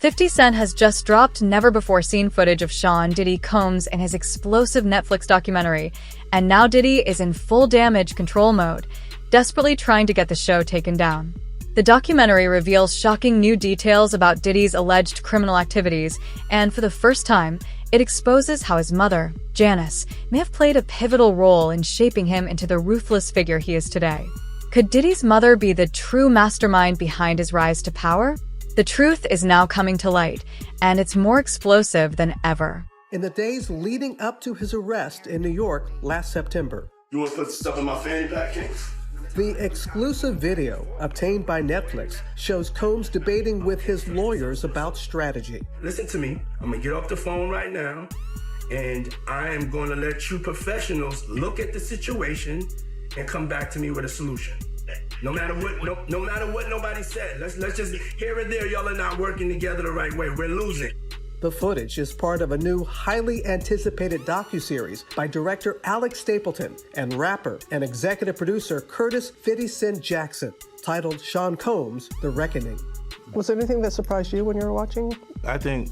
50 Cent has just dropped never-before-seen footage of Sean Diddy Combs in his explosive Netflix documentary, and now Diddy is in full damage control mode, desperately trying to get the show taken down. The documentary reveals shocking new details about Diddy's alleged criminal activities, and for the first time, it exposes how his mother, Janice, may have played a pivotal role in shaping him into the ruthless figure he is today. Could Diddy's mother be the true mastermind behind his rise to power? The truth is now coming to light, and it's more explosive than ever. In the days leading up to his arrest in New York last September. You want to put stuff in my fanny pack, King? The exclusive video obtained by Netflix shows Combs debating with his lawyers about strategy. Listen to me. I'm going to get off the phone right now, and I am going to let you professionals look at the situation and come back to me with a solution. No matter what, no matter what nobody said. Let's just, here and there, y'all are not working together the right way. We're losing. The footage is part of a new, highly anticipated docuseries by director Alex Stapleton and rapper and executive producer Curtis 50 Cent Jackson, titled Sean Combs: The Reckoning. Was there anything that surprised you when you were watching? I think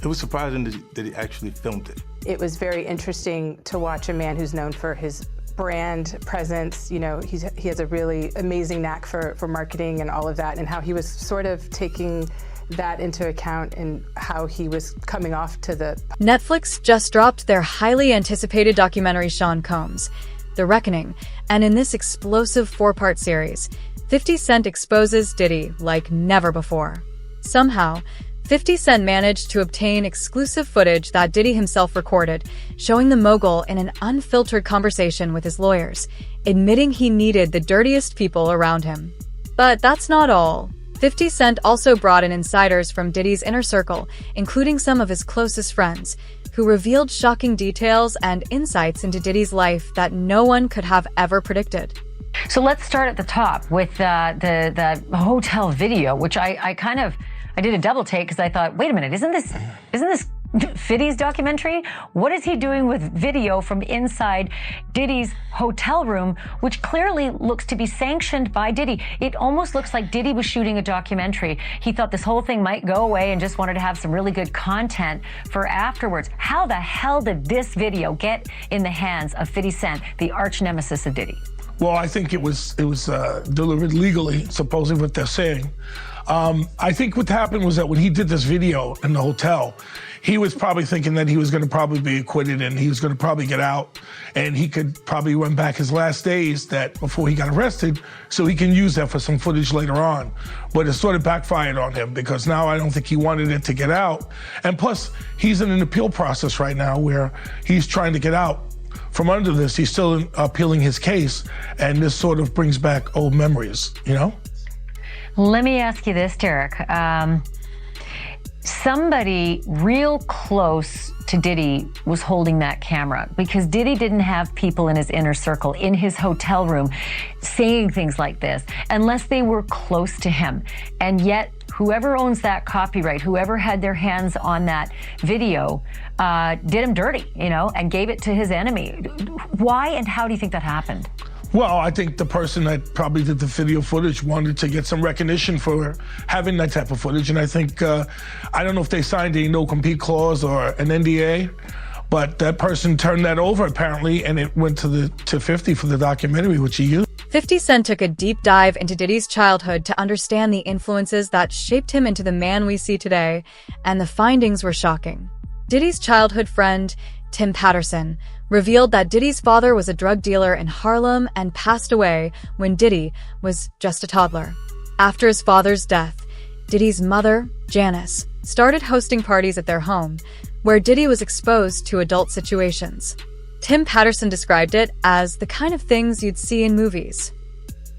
it was surprising that he actually filmed it. It was very interesting to watch a man who's known for his brand presence. You know, he has a really amazing knack for marketing and all of that, and how he was sort of taking that into account and how he was coming off to the... Netflix just dropped their highly anticipated documentary Sean Combs: The Reckoning, and in this explosive 4-part series, 50 Cent exposes Diddy like never before. Somehow, 50 Cent managed to obtain exclusive footage that Diddy himself recorded, showing the mogul in an unfiltered conversation with his lawyers, admitting he needed the dirtiest people around him. But that's not all. 50 Cent also brought in insiders from Diddy's inner circle, including some of his closest friends, who revealed shocking details and insights into Diddy's life that no one could have ever predicted. So let's start at the top with the hotel video, which I did a double take because I thought, wait a minute, isn't this 50's documentary? What is he doing with video from inside Diddy's hotel room, which clearly looks to be sanctioned by Diddy? It almost looks like Diddy was shooting a documentary. He thought this whole thing might go away and just wanted to have some really good content for afterwards. How the hell did this video get in the hands of 50 Cent, the arch nemesis of Diddy? Well, I think it was delivered legally, supposedly what they're saying. I think what happened was that when he did this video in the hotel, he was probably thinking that he was going to probably be acquitted and he was going to probably get out and he could probably run back his last days that before he got arrested so he can use that for some footage later on. But it sort of backfired on him because now I don't think he wanted it to get out. And plus, he's in an appeal process right now where he's trying to get out from under this. He's still appealing his case, and this sort of brings back old memories, you know? Let me ask you this, Derek. Somebody real close to Diddy was holding that camera because Diddy didn't have people in his inner circle, in his hotel room, saying things like this unless they were close to him. And yet, whoever owns that copyright, whoever had their hands on that video, did him dirty, you know, and gave it to his enemy. Why and how do you think that happened? Well, I think the person that probably did the video footage wanted to get some recognition for having that type of footage. And I think, I don't know if they signed a no-compete clause or an NDA, but that person turned that over apparently, and it went to 50 for the documentary, which he used. 50 Cent took a deep dive into Diddy's childhood to understand the influences that shaped him into the man we see today, and the findings were shocking. Diddy's childhood friend, Tim Patterson, revealed that Diddy's father was a drug dealer in Harlem and passed away when Diddy was just a toddler. After his father's death, Diddy's mother, Janice, started hosting parties at their home, where Diddy was exposed to adult situations. Tim Patterson described it as the kind of things you'd see in movies.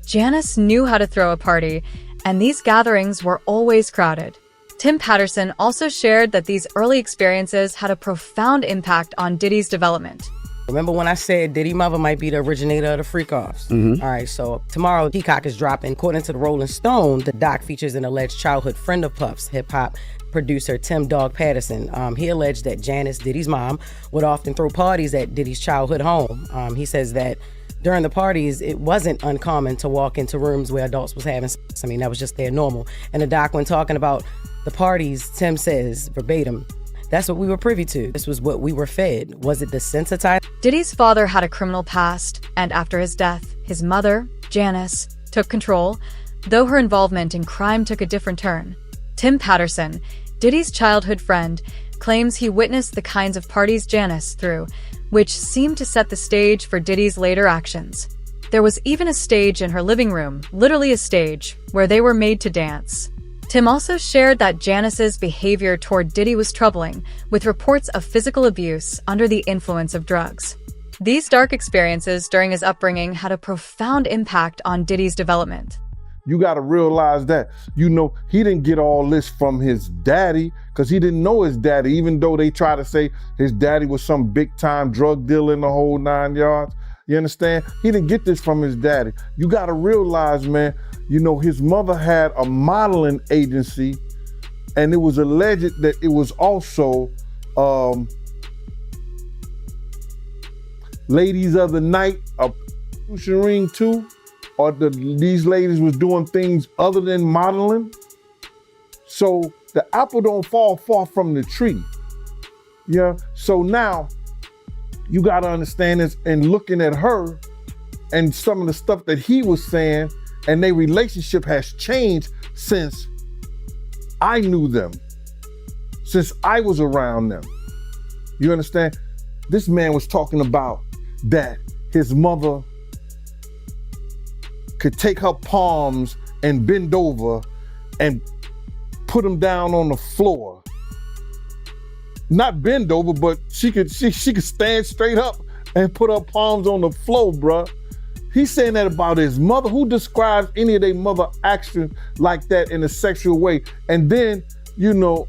Janice knew how to throw a party, and these gatherings were always crowded. Tim Patterson also shared that these early experiences had a profound impact on Diddy's development. Remember when I said Diddy mother might be the originator of the freak-offs? All right, so tomorrow Peacock is dropping. According to the Rolling Stone, the doc features an alleged childhood friend of Puff's, hip-hop producer Tim Dog Patterson. He alleged that Janice, Diddy's mom, would often throw parties at Diddy's childhood home. He says that during the parties, it wasn't uncommon to walk into rooms where adults was having sex. I mean, that was just their normal. And the doc, when talking about The parties, Tim says, verbatim, that's what we were privy to. This was what we were fed. Was it desensitized? Diddy's father had a criminal past, and after his death, his mother, Janice, took control, though her involvement in crime took a different turn. Tim Patterson, Diddy's childhood friend, claims he witnessed the kinds of parties Janice threw, which seemed to set the stage for Diddy's later actions. There was even a stage in her living room, literally a stage, where they were made to dance. Tim also shared that Janice's behavior toward Diddy was troubling, with reports of physical abuse under the influence of drugs. These dark experiences during his upbringing had a profound impact on Diddy's development. You got to realize that, you know, he didn't get all this from his daddy because he didn't know his daddy, even though they try to say his daddy was some big time drug dealer in the whole 9 yards. You understand? He didn't get this from his daddy. You got to realize, man, you know, his mother had a modeling agency, and it was alleged that it was also Ladies of the Night, a prostitution ring too, or these ladies was doing things other than modeling. So the apple don't fall far from the tree. Yeah. So now you got to understand this, and looking at her and some of the stuff that he was saying, and their relationship has changed since I knew them, since I was around them. You understand? This man was talking about that his mother could take her palms and bend over and put them down on the floor. Not bend over, but she could stand straight up and put her palms on the floor, bruh. He's saying that about his mother. Who describes any of their mother actions like that in a sexual way? And then, you know,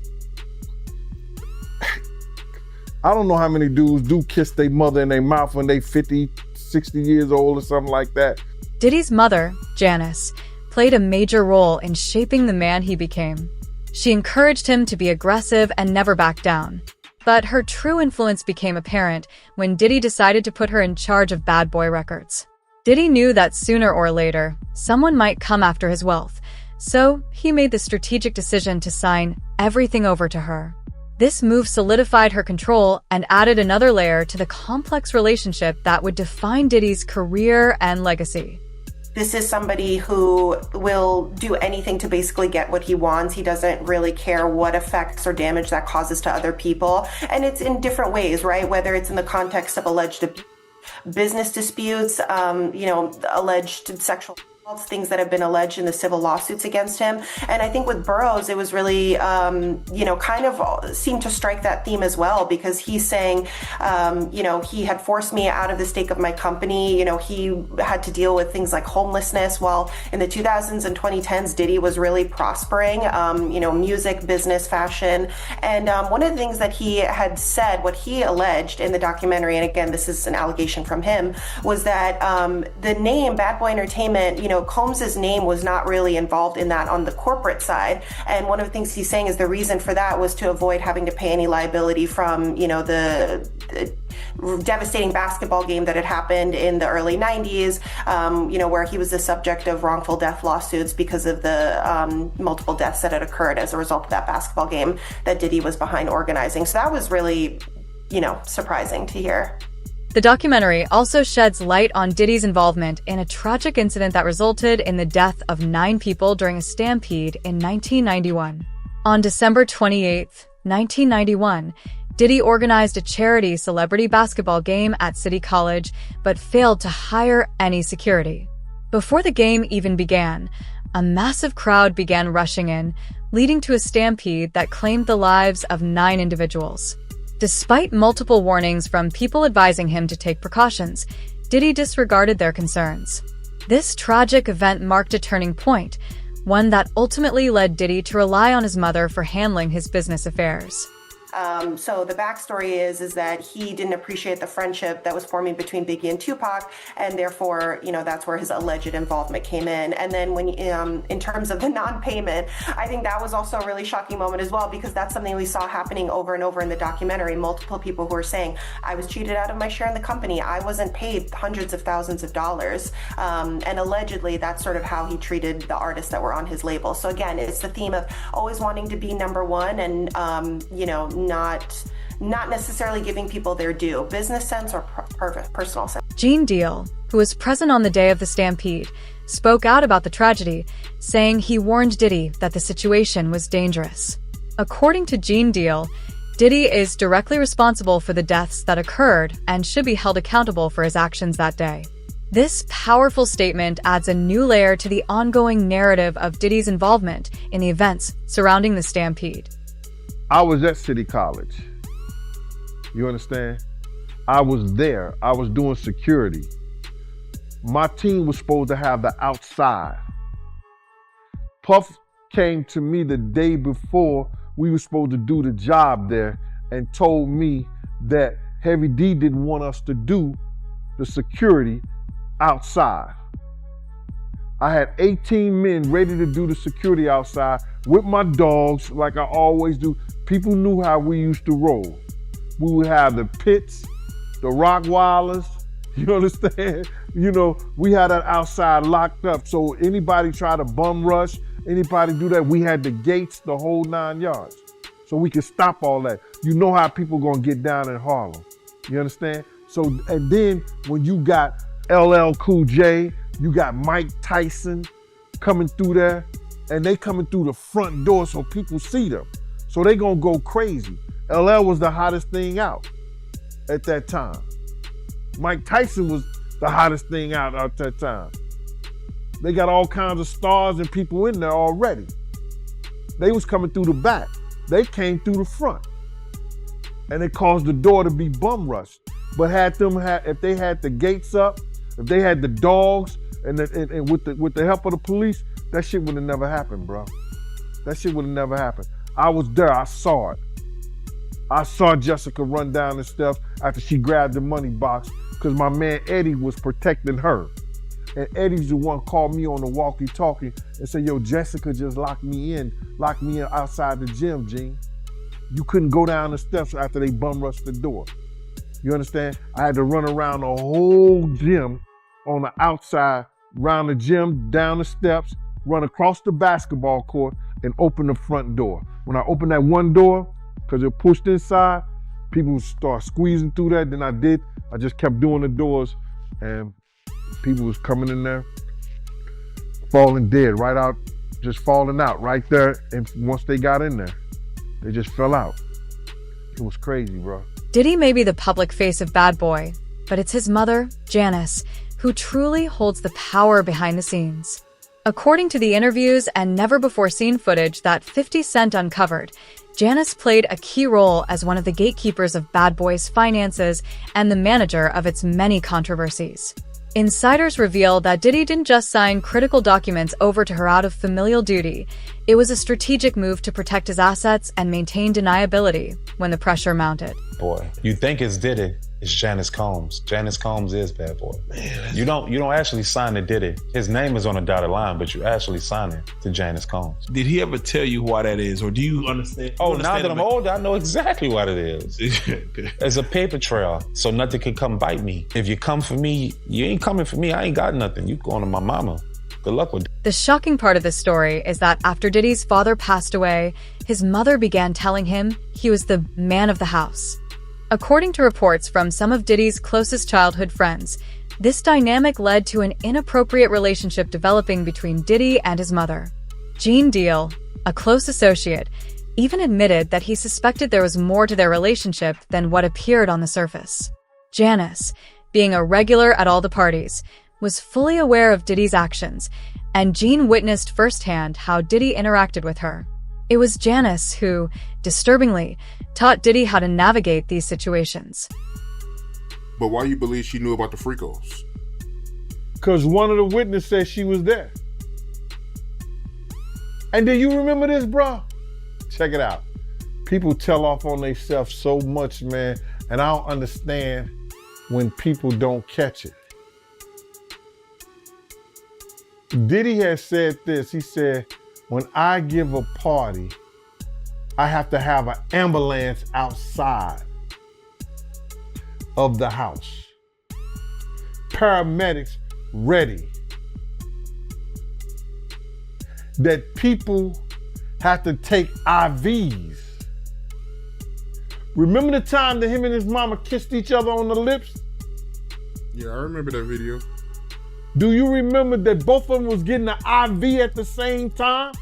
I don't know how many dudes do kiss their mother in their mouth when they 50, 60 years old or something like that. Diddy's mother, Janice, played a major role in shaping the man he became. She encouraged him to be aggressive and never back down. But her true influence became apparent when Diddy decided to put her in charge of Bad Boy Records. Diddy knew that sooner or later, someone might come after his wealth, so he made the strategic decision to sign everything over to her. This move solidified her control and added another layer to the complex relationship that would define Diddy's career and legacy. This is somebody who will do anything to basically get what he wants. He doesn't really care what effects or damage that causes to other people. And it's in different ways, right? Whether it's in the context of alleged abuse, business disputes, alleged sexual assaults, things that have been alleged in the civil lawsuits against him. And I think with Burroughs, it was really, kind of seemed to strike that theme as well, because he's saying, he had forced me out of the stake of my company. You know, he had to deal with things like homelessness, while in the 2000s and 2010s, Diddy was really prospering, music, business, fashion. And one of the things that he had said, what he alleged in the documentary, and again, this is an allegation from him, was that the name Bad Boy Entertainment, Combs's name was not really involved in that on the corporate side. And one of the things he's saying is the reason for that was to avoid having to pay any liability from, the devastating basketball game that had happened in the early 90s, where he was the subject of wrongful death lawsuits because of the multiple deaths that had occurred as a result of that basketball game that Diddy was behind organizing. So that was really, surprising to hear. The documentary also sheds light on Diddy's involvement in a tragic incident that resulted in the death of 9 people during a stampede in 1991. On December 28, 1991, Diddy organized a charity celebrity basketball game at City College, but failed to hire any security. Before the game even began, a massive crowd began rushing in, leading to a stampede that claimed the lives of 9 individuals. Despite multiple warnings from people advising him to take precautions, Diddy disregarded their concerns. This tragic event marked a turning point, one that ultimately led Diddy to rely on his mother for handling his business affairs. So the backstory is that he didn't appreciate the friendship that was forming between Biggie and Tupac, and therefore, that's where his alleged involvement came in. And then when, in terms of the non-payment, I think that was also a really shocking moment as well, because that's something we saw happening over and over in the documentary. Multiple people who were saying, I was cheated out of my share in the company. I wasn't paid hundreds of thousands of dollars. And allegedly, that's sort of how he treated the artists that were on his label. So again, it's the theme of always wanting to be number one and, not necessarily giving people their due, business sense or personal sense. Gene Deal, who was present on the day of the stampede, spoke out about the tragedy, saying he warned Diddy that the situation was dangerous. According to Gene Deal, Diddy is directly responsible for the deaths that occurred and should be held accountable for his actions that day. This powerful statement adds a new layer to the ongoing narrative of Diddy's involvement in the events surrounding the stampede. I was at City College. You understand? I was there. I was doing security. My team was supposed to have the outside. Puff came to me the day before we were supposed to do the job there and told me that Heavy D didn't want us to do the security outside. I had 18 men ready to do the security outside with my dogs like I always do. People knew how we used to roll. We would have the pits, the Rockwilders, you understand? We had that outside locked up. So anybody try to bum rush, anybody do that, we had the gates, the whole 9 yards. So we could stop all that. You know how people gonna get down in Harlem. You understand? So, and then when you got LL Cool J, you got Mike Tyson coming through there, and they coming through the front door so people see them. So they gonna go crazy. LL was the hottest thing out at that time. Mike Tyson was the hottest thing out at that time. They got all kinds of stars and people in there already. They was coming through the back. They came through the front. And it caused the door to be bum rushed. But if they had the gates up, if they had the dogs, and with the help of the police, that shit would have never happened, bro. That shit would have never happened. I was there, I saw it. I saw Jessica run down the steps after she grabbed the money box because my man Eddie was protecting her. And Eddie's the one called me on the walkie-talkie and said, yo, Jessica just locked me in outside the gym, Gene. You couldn't go down the steps after they bum rushed the door. You understand? I had to run around the whole gym on the outside, around the gym, down the steps, run across the basketball court, and open the front door. When I opened that one door, because it pushed inside, people start squeezing through that. Then I just kept doing the doors, and people was coming in there, falling dead, right out, just falling out right there. And once they got in there, they just fell out. It was crazy, bro. Diddy may be the public face of Bad Boy, but it's his mother, Janice, who truly holds the power behind the scenes. According to the interviews and never-before-seen footage that 50 Cent uncovered, Janice played a key role as one of the gatekeepers of Bad Boy's finances and the manager of its many controversies. Insiders reveal that Diddy didn't just sign critical documents over to her out of familial duty. It was a strategic move to protect his assets and maintain deniability when the pressure mounted. Boy, you think it's Diddy, it's Janice Combs. Janice Combs is Bad Boy. Man, you don't actually sign to Diddy. His name is on a dotted line, but you actually sign it to Janice Combs. Did he ever tell you why that is, or do you understand? Oh, now that I'm older, I know exactly what it is. It's a paper trail, so nothing can come bite me. If you come for me, you ain't coming for me. I ain't got nothing. You going to my mama. Good luck with it. The shocking part of this story is that after Diddy's father passed away, his mother began telling him he was the man of the house. According to reports from some of Diddy's closest childhood friends, this dynamic led to an inappropriate relationship developing between Diddy and his mother. Gene Deal, a close associate, even admitted that he suspected there was more to their relationship than what appeared on the surface. Janice, being a regular at all the parties, was fully aware of Diddy's actions, and Gene witnessed firsthand how Diddy interacted with her. It was Janice who, disturbingly, taught Diddy how to navigate these situations. But why you believe she knew about the freakos? Because one of the witnesses said she was there. And do you remember this, bro? Check it out. People tell off on themselves so much, man, and I don't understand when people don't catch it. Diddy has said this. He said, when I give a party, I have to have an ambulance outside of the house. Paramedics ready. That people have to take IVs. Remember the time that him and his mama kissed each other on the lips? Yeah, I remember that video. Do you remember that both of them was getting an IV at the same time?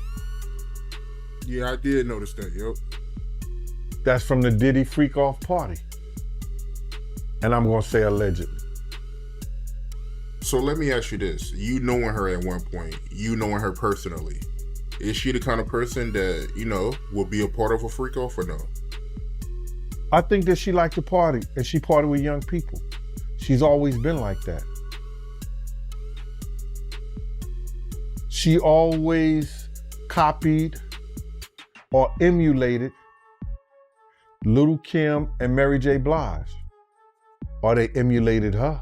Yeah, I did notice that, yep. That's from the Diddy freak off party. And I'm gonna say allegedly. So let me ask you this. You knowing her at one point, you knowing her personally, is she the kind of person that, you know, will be a part of a freak off or no? I think that she liked to party and she party with young people. She's always been like that. She always copied or emulated Little Kim and Mary J. Blige. Or they emulated her.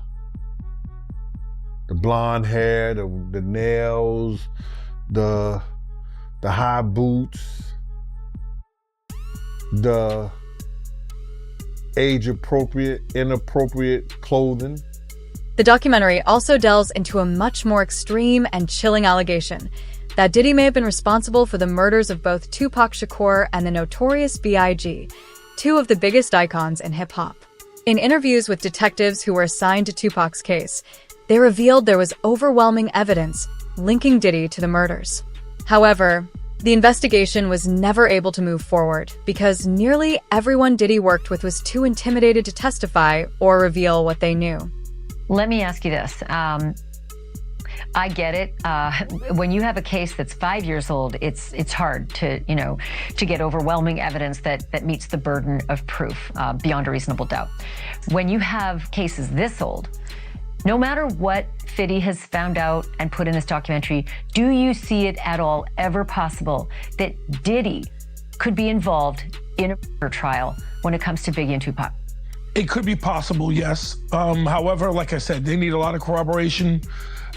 The blonde hair, the nails, the high boots, the age-appropriate, inappropriate clothing. The documentary also delves into a much more extreme and chilling allegation that Diddy may have been responsible for the murders of both Tupac Shakur and the Notorious B.I.G., two of the biggest icons in hip-hop. In interviews with detectives who were assigned to Tupac's case, they revealed there was overwhelming evidence linking Diddy to the murders. However, the investigation was never able to move forward because nearly everyone Diddy worked with was too intimidated to testify or reveal what they knew. Let me ask you this. I get it. When you have a case that's 5 years old, it's hard to get overwhelming evidence that meets the burden of proof beyond a reasonable doubt. When you have cases this old, no matter what Fiddy has found out and put in this documentary, do you see it at all ever possible that Diddy could be involved in a murder trial when it comes to Biggie and Tupac? It could be possible, yes. However, like I said, they need a lot of corroboration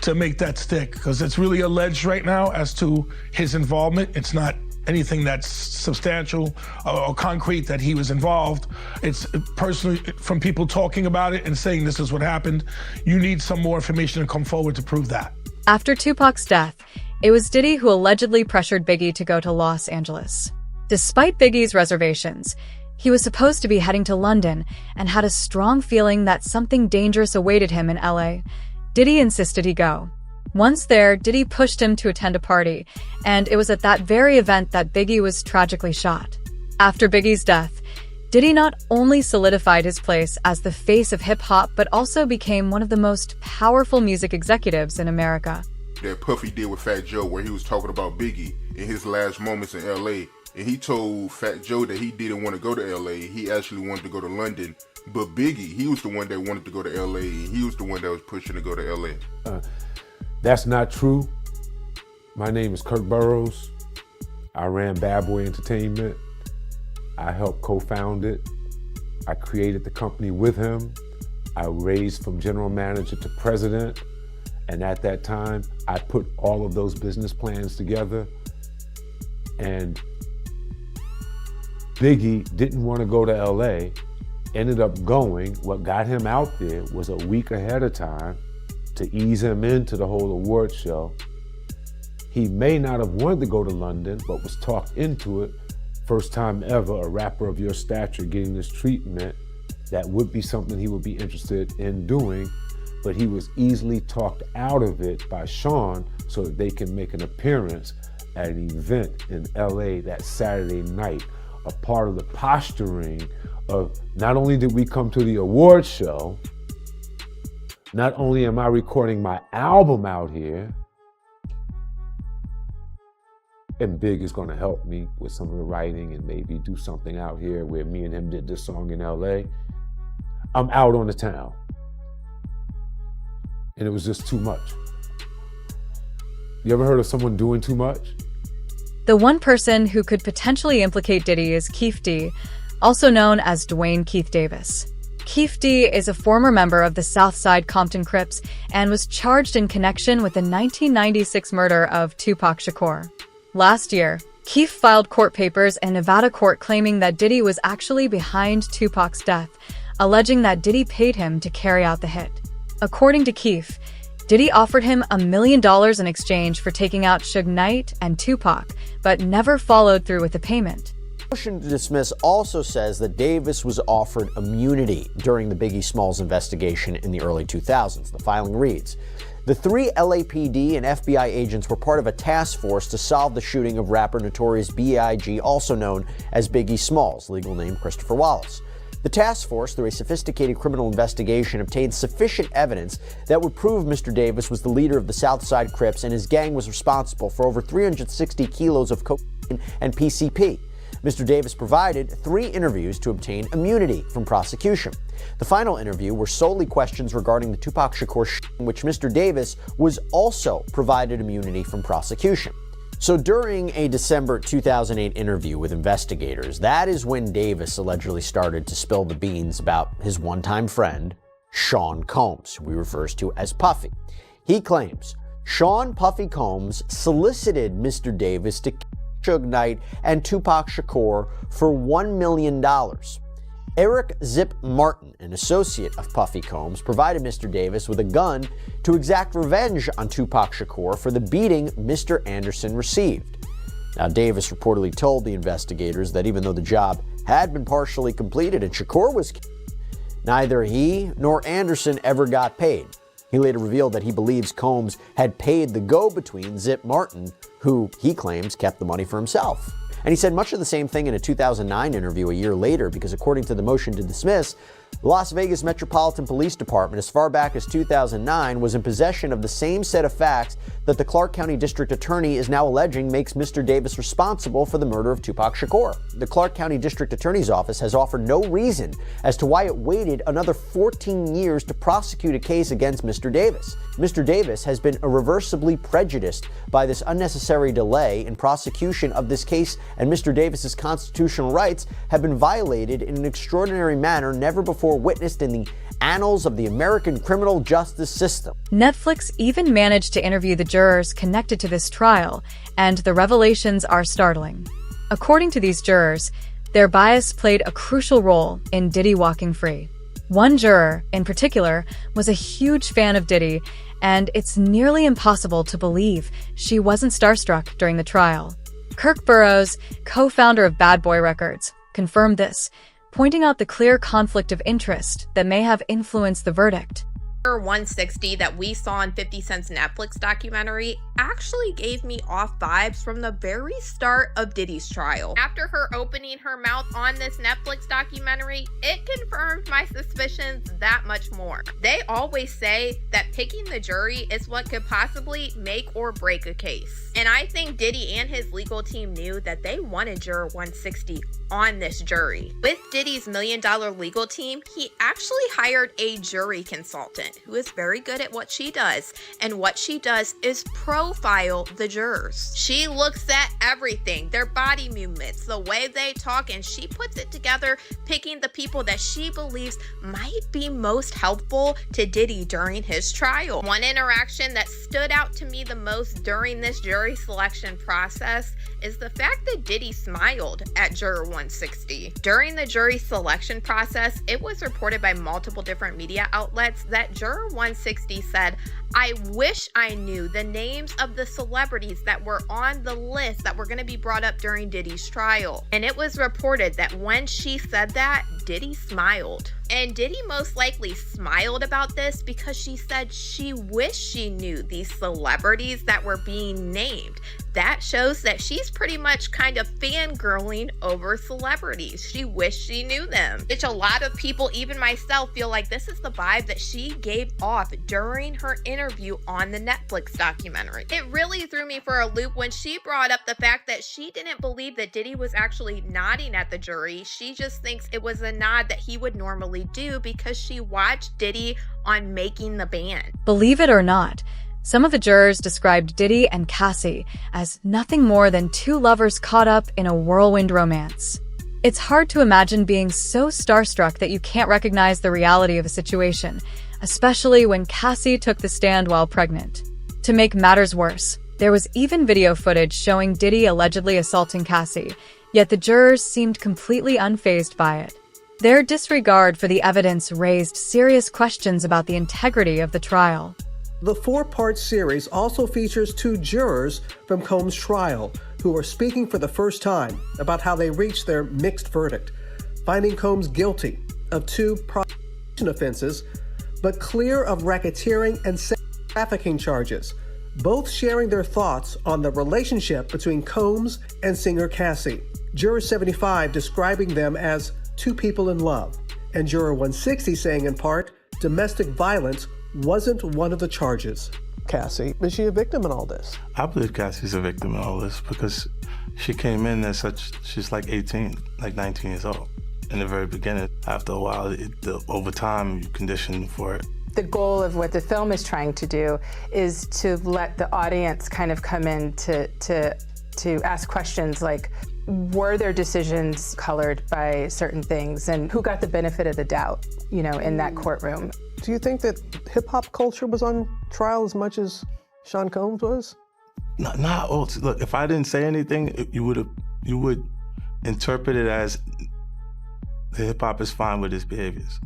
to make that stick because it's really alleged right now as to his involvement. It's not anything that's substantial or concrete that he was involved. It's personally from people talking about it and saying this is what happened. You need some more information to come forward to prove that. After Tupac's death, it was Diddy who allegedly pressured Biggie to go to Los Angeles. Despite Biggie's reservations, he was supposed to be heading to London and had a strong feeling that something dangerous awaited him in LA. Diddy insisted he go. Once there, Diddy pushed him to attend a party, and it was at that very event that Biggie was tragically shot. After Biggie's death, Diddy not only solidified his place as the face of hip-hop, but also became one of the most powerful music executives in America. That Puffy did with Fat Joe where he was talking about Biggie in his last moments in LA, and he told Fat Joe that he didn't want to go to LA, he actually wanted to go to London. But Biggie, he was the one that wanted to go to LA, and he was the one that was pushing to go to LA. That's not true. My name is Kirk Burrows. I ran Bad Boy Entertainment. I helped co-found it. I created the company with him. I raised from general manager to president. And at that time, I put all of those business plans together. And Biggie didn't want to go to LA, ended up going. What got him out there was a week ahead of time to ease him into the whole award show. He may not have wanted to go to London, but was talked into it. First time ever a rapper of your stature getting this treatment, that would be something he would be interested in doing, but he was easily talked out of it by Sean so that they can make an appearance at an event in LA that Saturday night, a part of the posturing of not only did we come to the award show, not only am I recording my album out here, and Big is gonna help me with some of the writing and maybe do something out here where me and him did this song in LA, I'm out on the town. And it was just too much. You ever heard of someone doing too much? The one person who could potentially implicate Diddy is Keefe D, also known as Dwayne Keith Davis. Keefe D is a former member of the Southside Compton Crips and was charged in connection with the 1996 murder of Tupac Shakur. Last year, Keefe filed court papers in Nevada court claiming that Diddy was actually behind Tupac's death, alleging that Diddy paid him to carry out the hit. According to Keefe, Diddy offered him $1 million in exchange for taking out Suge Knight and Tupac, but never followed through with the payment. The motion to dismiss also says that Davis was offered immunity during the Biggie Smalls investigation in the early 2000s. The filing reads, the 3 LAPD and FBI agents were part of a task force to solve the shooting of rapper Notorious B.I.G., also known as Biggie Smalls, legal name Christopher Wallace. The task force, through a sophisticated criminal investigation, obtained sufficient evidence that would prove Mr. Davis was the leader of the Southside Crips and his gang was responsible for over 360 kilos of cocaine and PCP. Mr. Davis provided 3 interviews to obtain immunity from prosecution. The final interview were solely questions regarding the Tupac Shakur shooting, in which Mr. Davis was also provided immunity from prosecution. So during a December 2008 interview with investigators, that is when Davis allegedly started to spill the beans about his one-time friend, Sean Combs, who he refers to as Puffy. He claims Sean Puffy Combs solicited Mr. Davis to Suge Knight and Tupac Shakur for $1 million. Eric Zip Martin, an associate of Puffy Combs, provided Mr. Davis with a gun to exact revenge on Tupac Shakur for the beating Mr. Anderson received. Now, Davis reportedly told the investigators that even though the job had been partially completed and Shakur was killed, neither he nor Anderson ever got paid. He later revealed that he believes Combs had paid the go-between Zip Martin, who he claims kept the money for himself. And he said much of the same thing in a 2009 interview a year later, because according to the motion to dismiss, the Las Vegas Metropolitan Police Department, as far back as 2009, was in possession of the same set of facts that the Clark County District Attorney is now alleging makes Mr. Davis responsible for the murder of Tupac Shakur. The Clark County District Attorney's Office has offered no reason as to why it waited another 14 years to prosecute a case against Mr. Davis. Mr. Davis has been irreversibly prejudiced by this unnecessary delay in prosecution of this case, and Mr. Davis's constitutional rights have been violated in an extraordinary manner never before witnessed in the annals of the American criminal justice system. Netflix even managed to interview the jurors connected to this trial, and the revelations are startling. According to these jurors, their bias played a crucial role in Diddy walking free. One juror, in particular, was a huge fan of Diddy, and it's nearly impossible to believe she wasn't starstruck during the trial. Kirk Burroughs, co-founder of Bad Boy Records, confirmed this, pointing out the clear conflict of interest that may have influenced the verdict. 160 that we saw in 50 Cent's Netflix documentary actually gave me off vibes from the very start of Diddy's trial. After her opening her mouth on this Netflix documentary, it confirmed my suspicions that much more. They always say that picking the jury is what could possibly make or break a case. And I think Diddy and his legal team knew that they wanted Juror 160 on this jury. With Diddy's $1 million legal team, he actually hired a jury consultant who is very good at what she does, and what she does is profile the jurors. She looks at everything, their body movements, the way they talk, and she puts it together, picking the people that she believes might be most helpful to Diddy during his trial. One interaction that stood out to me the most during this jury selection process is the fact that Diddy smiled at Juror 160. During the jury selection process, it was reported by multiple different media outlets that Juror 160 said, "I wish I knew the names of the celebrities that were on the list that were going to be brought up during Diddy's trial." And it was reported that when she said that, Diddy smiled. And Diddy most likely smiled about this because she said she wished she knew these celebrities that were being named. That shows that she's pretty much kind of fangirling over celebrities. She wished she knew them. Which a lot of people, even myself, feel like this is the vibe that she gave off during her interview on the Netflix documentary. It really threw me for a loop when she brought up the fact that she didn't believe that Diddy was actually nodding at the jury. She just thinks it was a nod that he would normally do because she watched Diddy on Making the Band. Believe it or not, Some of the jurors described Diddy and Cassie as nothing more than two lovers caught up in a whirlwind romance. It's hard to imagine being so starstruck that you can't recognize the reality of a situation, especially when Cassie took the stand while pregnant. To make matters worse, there was even video footage showing Diddy allegedly assaulting Cassie, yet the jurors seemed completely unfazed by it. Their disregard for the evidence raised serious questions about the integrity of the trial. The four-part series also features two jurors from Combs' trial who are speaking for the first time about how they reached their mixed verdict, finding Combs guilty of two prostitution offenses, but clear of racketeering and sex trafficking charges, both sharing their thoughts on the relationship between Combs and singer Cassie. Juror 75 describing them as two people in love, and Juror 160 saying in part, domestic violence wasn't one of the charges. Cassie, is she a victim in all this? I believe Cassie's a victim in all this because she came in as she's like 18, like 19 years old. In the very beginning, after a while, over time, you condition for it. The goal of what the film is trying to do is to let the audience kind of come in to ask questions like, were their decisions colored by certain things, and who got the benefit of the doubt, in that courtroom? Do you think that hip-hop culture was on trial as much as Sean Combs was? Look, if I didn't say anything, you would interpret it as the hip-hop is fine with his behaviors.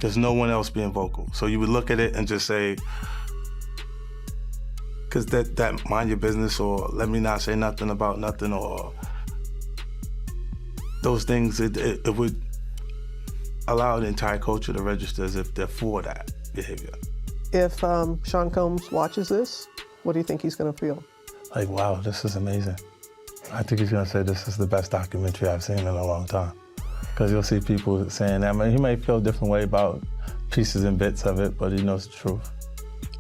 There's no one else being vocal. So you would look at it and just say, because that mind your business, or let me not say nothing about nothing, or those things, it would allow the entire culture to register as if they're for that behavior. If Sean Combs watches this, what do you think he's going to feel? Like, wow, this is amazing. I think he's going to say this is the best documentary I've seen in a long time. Because you'll see people saying that. I mean, he may feel a different way about pieces and bits of it, but he knows the truth.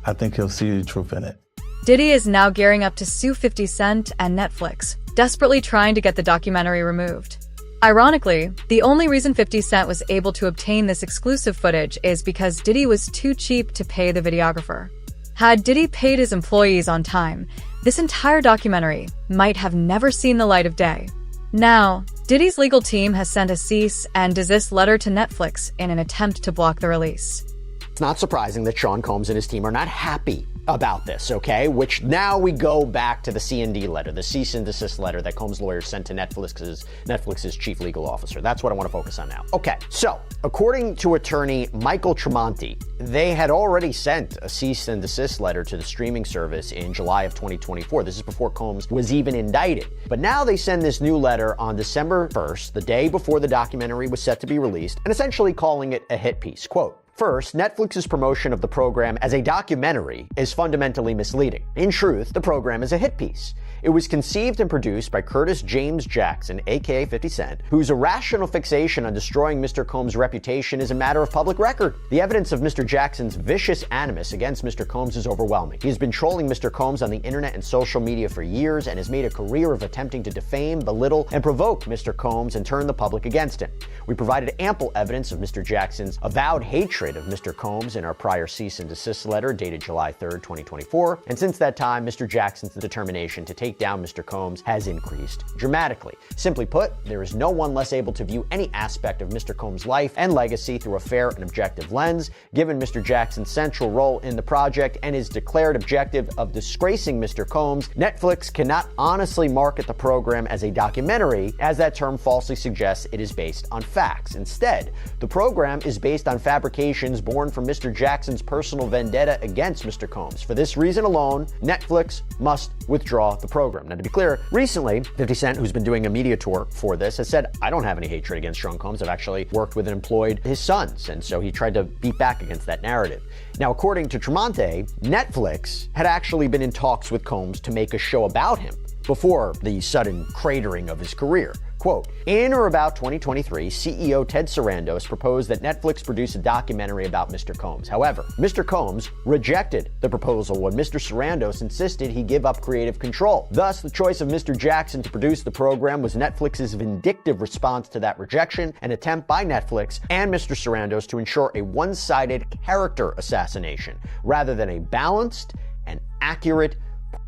I think he'll see the truth in it. Diddy is now gearing up to sue 50 Cent and Netflix, desperately trying to get the documentary removed. Ironically, the only reason 50 Cent was able to obtain this exclusive footage is because Diddy was too cheap to pay the videographer. Had Diddy paid his employees on time, this entire documentary might have never seen the light of day. Now, Diddy's legal team has sent a cease and desist letter to Netflix in an attempt to block the release. It's not surprising that Sean Combs and his team are not happy about this, okay? Which now we go back to the C&D letter, the cease and desist letter that Combs' lawyers sent to Netflix's chief legal officer. That's what I want to focus on now. Okay, so according to attorney Michael Tremonti, they had already sent a cease and desist letter to the streaming service in July of 2024. This is before Combs was even indicted. But now they send this new letter on December 1st, the day before the documentary was set to be released, and essentially calling it a hit piece. Quote, first, Netflix's promotion of the program as a documentary is fundamentally misleading. In truth, the program is a hit piece. It was conceived and produced by Curtis James Jackson, aka 50 Cent, whose irrational fixation on destroying Mr. Combs' reputation is a matter of public record. The evidence of Mr. Jackson's vicious animus against Mr. Combs is overwhelming. He has been trolling Mr. Combs on the internet and social media for years and has made a career of attempting to defame, belittle, and provoke Mr. Combs and turn the public against him. We provided ample evidence of Mr. Jackson's avowed hatred of Mr. Combs in our prior cease and desist letter dated July 3rd, 2024, and since that time, Mr. Jackson's determination to take down Mr. Combs has increased dramatically. Simply put, there is no one less able to view any aspect of Mr. Combs' life and legacy through a fair and objective lens. Given Mr. Jackson's central role in the project and his declared objective of disgracing Mr. Combs, Netflix cannot honestly market the program as a documentary, as that term falsely suggests it is based on facts. Instead, the program is based on fabrications born from Mr. Jackson's personal vendetta against Mr. Combs. For this reason alone, Netflix must withdraw the program. Now, to be clear, recently, 50 Cent, who's been doing a media tour for this, has said, I don't have any hatred against Sean Combs. I've actually worked with and employed his sons. And so he tried to beat back against that narrative. Now, according to Tremonti, Netflix had actually been in talks with Combs to make a show about him before the sudden cratering of his career. Quote, in or about 2023, CEO Ted Sarandos proposed that Netflix produce a documentary about Mr. Combs. However, Mr. Combs rejected the proposal when Mr. Sarandos insisted he give up creative control. Thus, the choice of Mr. Jackson to produce the program was Netflix's vindictive response to that rejection, an attempt by Netflix and Mr. Sarandos to ensure a one-sided character assassination, rather than a balanced and accurate.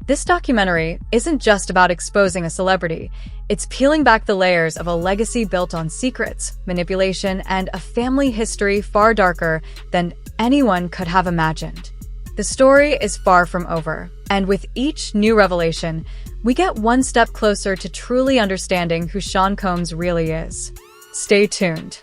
This documentary isn't just about exposing a celebrity. It's peeling back the layers of a legacy built on secrets, manipulation, and a family history far darker than anyone could have imagined. The story is far from over, and with each new revelation, we get one step closer to truly understanding who Sean Combs really is. Stay tuned.